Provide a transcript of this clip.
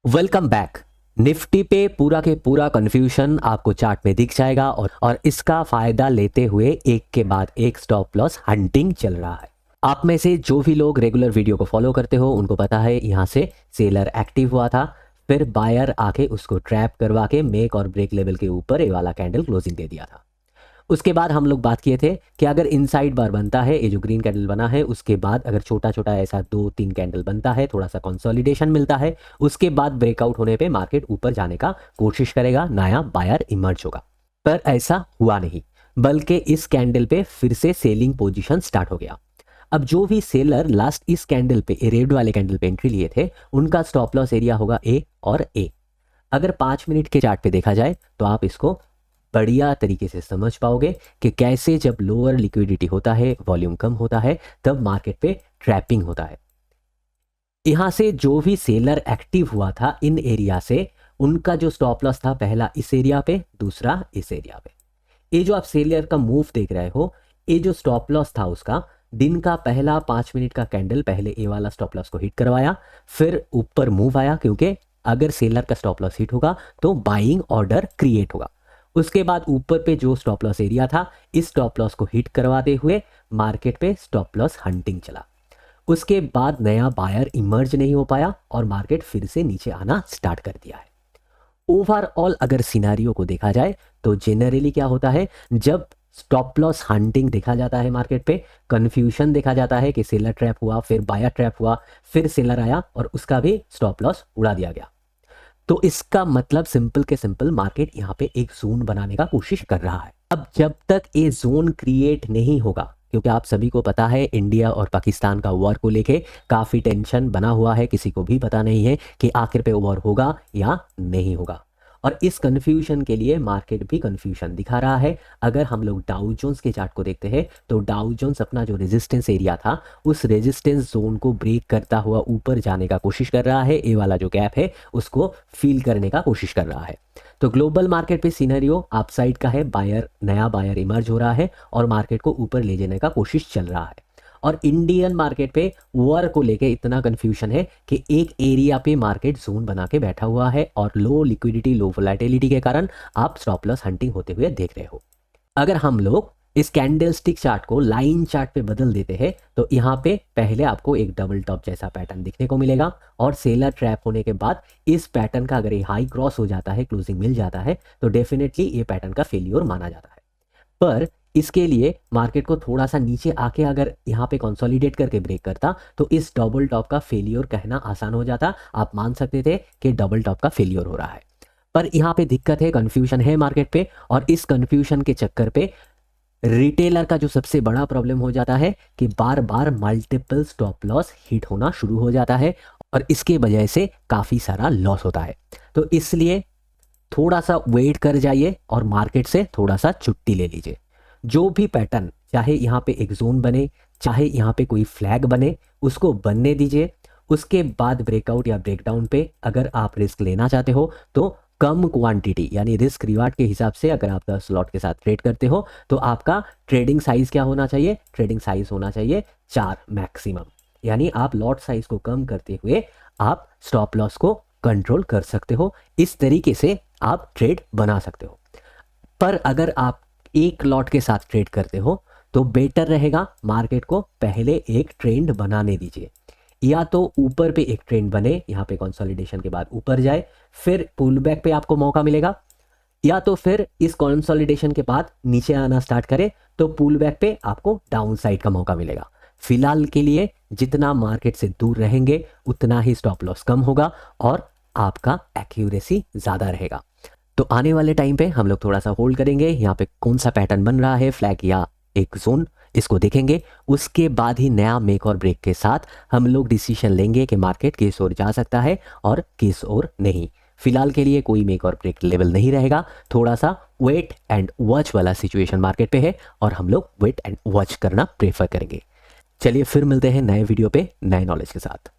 Welcome back. Nifty पे पूरा के पूरा कंफ्यूजन आपको चार्ट में दिख जाएगा और इसका फायदा लेते हुए एक के बाद एक स्टॉप लॉस हंटिंग चल रहा है। आप में से जो भी लोग रेगुलर वीडियो को फॉलो करते हो उनको पता है यहाँ से सेलर एक्टिव हुआ था, फिर बायर आके उसको ट्रैप करवा के मेक और ब्रेक लेवल के ऊपर ये वाला कैंडल क्लोजिंग दे दिया था। उसके बाद हम लोग बात किए थे कि अगर इनसाइड बार बनता है, ये जो ग्रीन कैंडल बना है उसके बाद अगर छोटा छोटा ऐसा 2-3 कैंडल बनता है, थोड़ा सा कंसोलिडेशन मिलता है, उसके बाद ब्रेकआउट होने पे मार्केट ऊपर जाने का कोशिश करेगा, नया बायर इमर्ज होगा। पर ऐसा हुआ नहीं, बल्कि इस कैंडल पे फिर से सेलिंग पोजीशन स्टार्ट हो गया। अब जो भी सेलर लास्ट इस कैंडल पे, रेड वाले कैंडल पे एंट्री लिए थे, उनका स्टॉप लॉस एरिया होगा ए और ए। अगर 5 मिनट के चार्ट पे देखा जाए तो आप इसको बढ़िया तरीके से समझ पाओगे कि कैसे जब लोअर लिक्विडिटी होता है, वॉल्यूम कम होता है, तब मार्केट पे ट्रैपिंग होता है। यहां से जो भी सेलर एक्टिव हुआ था इन एरिया से, उनका जो स्टॉप लॉस था, पहला इस एरिया पे, दूसरा इस एरिया पे। ये जो आप सेलर का मूव देख रहे हो, ये जो स्टॉप लॉस था उसका दिन का पहला 5 मिनट का कैंडल पहले ए वाला स्टॉप लॉस को हिट करवाया, फिर ऊपर मूव आया, क्योंकि अगर सेलर का स्टॉप लॉस हिट होगा तो बाइंग ऑर्डर क्रिएट होगा। उसके बाद ऊपर पे जो स्टॉप लॉस एरिया था, इस स्टॉप लॉस को हिट करवाते हुए मार्केट पे स्टॉप लॉस हंटिंग चला। उसके बाद नया बायर इमर्ज नहीं हो पाया और मार्केट फिर से नीचे आना स्टार्ट कर दिया है। ओवरऑल अगर सिनेरियो को देखा जाए तो जनरली क्या होता है, जब स्टॉप लॉस हंटिंग देखा जाता है मार्केट पे, कंफ्यूजन देखा जाता है कि सेलर ट्रैप हुआ, फिर बायर ट्रैप हुआ, फिर सेलर आया और उसका भी स्टॉप लॉस उड़ा दिया गया। तो इसका मतलब सिंपल के सिंपल मार्केट यहाँ पे एक जोन बनाने का कोशिश कर रहा है। अब जब तक ये जोन क्रिएट नहीं होगा, क्योंकि आप सभी को पता है इंडिया और पाकिस्तान का वॉर को लेके काफ़ी टेंशन बना हुआ है, किसी को भी पता नहीं है कि आखिर पे वॉर होगा या नहीं होगा। और इस कन्फ्यूजन के लिए मार्केट भी कन्फ्यूजन दिखा रहा है। अगर हम लोग डाउ जोन्स के चार्ट को देखते हैं तो डाउ जोन्स अपना जो रेजिस्टेंस एरिया था, उस रेजिस्टेंस जोन को ब्रेक करता हुआ ऊपर जाने का कोशिश कर रहा है। ए वाला जो गैप है उसको फील करने का कोशिश कर रहा है। तो ग्लोबल मार्केट पे सिनेरियो अपसाइड का है, बायर, नया बायर इमर्ज हो रहा है और मार्केट को ऊपर ले जाने का कोशिश चल रहा है। और इंडियन मार्केट पे वॉर को लेके इतना कंफ्यूजन है कि एक एरिया पे मार्केट जोन बना के बैठा हुआ है और लो लिक्विडिटी, लो वोलेटिलिटी के कारण आप स्टॉप लॉस हंटिंग होते हुए देख रहे हो। अगर हम लोग इस कैंडलस्टिक चार्ट को लाइन चार्ट पे बदल देते हैं तो यहाँ पे पहले आपको एक डबल टॉप जैसा पैटर्न दिखने को मिलेगा और सेलर ट्रैप होने के बाद इस पैटर्न का अगर ये हाई क्रॉस हो जाता है, क्लोजिंग मिल जाता है, तो डेफिनेटली ये पैटर्न का फेलियर माना जाता है। पर इसके लिए मार्केट को थोड़ा सा नीचे आके अगर यहाँ पे कंसोलिडेट करके ब्रेक करता तो इस डबल टॉप का फेलियर कहना आसान हो जाता। आप मान सकते थे कि डबल टॉप का फेलियर हो रहा है। पर यहाँ पे दिक्कत है, कंफ्यूजन है मार्केट पे, और इस कंफ्यूजन के चक्कर पे रिटेलर का जो सबसे बड़ा प्रॉब्लम हो जाता है कि बार बार मल्टीपल स्टॉप लॉस हिट होना शुरू हो जाता है और इसके वजह से काफ़ी सारा लॉस होता है। तो इसलिए थोड़ा सा वेट कर जाइए और मार्केट से थोड़ा सा छुट्टी ले लीजिए। जो भी पैटर्न, चाहे यहाँ पे एक जोन बने, चाहे यहाँ पे कोई फ्लैग बने, उसको बनने दीजिए। उसके बाद ब्रेकआउट या ब्रेकडाउन पे अगर आप रिस्क लेना चाहते हो तो कम क्वांटिटी, यानी रिस्क रिवार्ड के हिसाब से अगर आप 10 लॉट के साथ ट्रेड करते हो तो आपका ट्रेडिंग साइज क्या होना चाहिए? ट्रेडिंग साइज होना चाहिए 4 मैक्सिमम। यानी आप लॉट साइज को कम करते हुए आप स्टॉप लॉस को कंट्रोल कर सकते हो। इस तरीके से आप ट्रेड बना सकते हो। पर अगर आप एक लॉट के साथ ट्रेड करते हो तो बेटर रहेगा मार्केट को पहले एक ट्रेंड बनाने दीजिए। या तो ऊपर पे एक ट्रेंड बने, यहाँ पे कंसोलिडेशन के बाद ऊपर जाए, फिर पुल बैक पे आपको मौका मिलेगा, या तो फिर इस कंसोलिडेशन के बाद नीचे आना स्टार्ट करे तो पुल बैक पे आपको डाउन साइड का मौका मिलेगा। फिलहाल के लिए जितना मार्केट से दूर रहेंगे उतना ही स्टॉप लॉस कम होगा और आपका एक्यूरेसी ज़्यादा रहेगा। तो आने वाले टाइम पे हम लोग थोड़ा सा होल्ड करेंगे, यहाँ पे कौन सा पैटर्न बन रहा है, फ्लैग या एक जोन, इसको देखेंगे। उसके बाद ही नया मेक और ब्रेक के साथ हम लोग डिसीजन लेंगे कि मार्केट किस ओर जा सकता है और किस ओर नहीं। फिलहाल के लिए कोई मेक और ब्रेक लेवल नहीं रहेगा, थोड़ा सा वेट एंड वॉच वाला सिचुएशन मार्केट पे है और हम लोग वेट एंड वॉच करना प्रेफर करेंगे। चलिए फिर मिलते हैं नए वीडियो पे नए नॉलेज के साथ।